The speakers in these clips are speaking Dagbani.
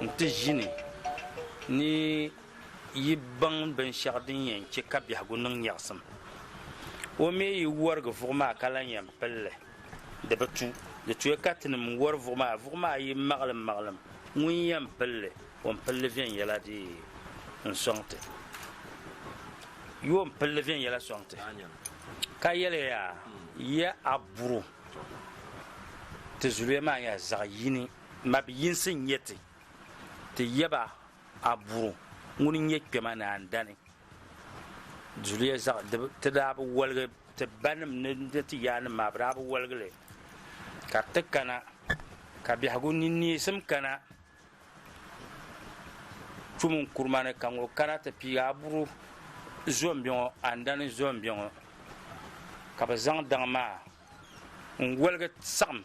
nti ʒini ni yi baŋ binshɛɣu din yɛn chɛ ka biɛhigu niŋ nyaɣisim o mi yi warigi vuɣu maa ka lan yɛn pilli di bi tu di tuya ka ti nim wari vuɣu maa yi maɣalim ŋun yɛn pilli o n pilli viɛnyɛla di n sɔŋti yo n pilli viɛnyɛla sɔŋti ka yɛliya ya aburo ti zuliya maa nya zaɣ yini mabi yinsi n nyɛ ti yɛba aburo ŋuni nyɛ kpɛma naan dani zuliya zaɣ ti daa bi waligi ti banim ni ti yaanim maa bi daa bi waligili ka ti kana ka biɛhigu nineesim kana tumun kurima ni ka ŋɔ kana ti pii aburo zombiŋɔ andani zombiŋɔ ka bi zaŋ daŋ maa n waligi saɣam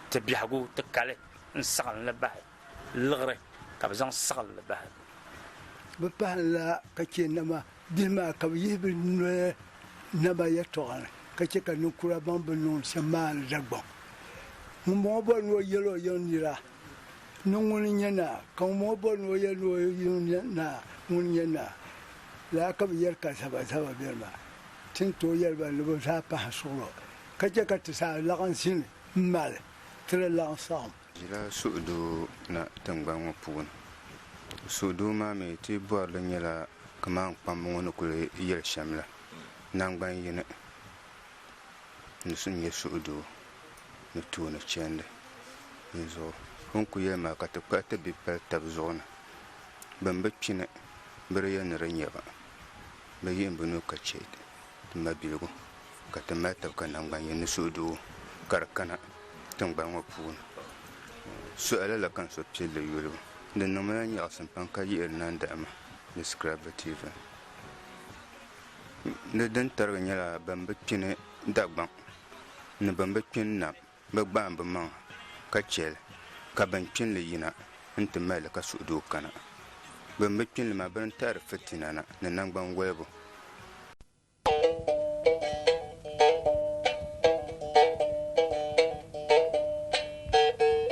ti biɛhigu ti kali n saɣam li bahi liɣiri ka bi zaŋ saɣam li bahi bi pahanla ka chɛ nama bihi maa ka bi yihi bi noli nama yɛltɔɣa ni ka chɛ ka ninkura baŋ bi niŋ shɛm maa ni dagbaŋ ŋun bɔŋɔ bɔri ni o yɛli o yɛn nira ni ŋuni nyɛ naa ka ŋun bɔŋɔ bɔri ni o yɛli o yɛn naa ŋuni nyɛ naa laa ka bi yɛli ka sabasaba bɛri maa tin tooi yɛli ba ni bi zaa pahi suɣulo ka chɛ ka ti saa laɣim n mali ti di laɣim saɣam ʒila suhudoo na tingbani ŋɔ puuni suhudoo maa mi ti bɔrili nyɛla kaman kpambi ŋɔ ni kuli yɛli shɛm la nangbani yini ni su nyɛ suhudoo ni tooni chɛndi ni zuɣu bin ku yɛli maa ka ti kpahi ti bi pali tabi zuɣu ni bin bi kpini bi di yɛli ni di nyɛba bi yihi bi nuu ka chɛ ti ma biligu ka ti mali tabi ka nangbani yini ni suhudoo ka di kana tingbani ŋɔ puuni suɣili la kan so piɛlli yulibu di niŋmala nyaɣisim pam ka yihiri nandahama ni Scrabble TV ni din tarigi nyɛla ban bi kpini dagbaŋ ni ban bi kpini nam bi gbaam bi maŋa ka chɛli ka ban kpinli yina n ti mali ka suhudoo kana ban bi kpinli maa bi ni taɣari fitina na ni nangbani walibu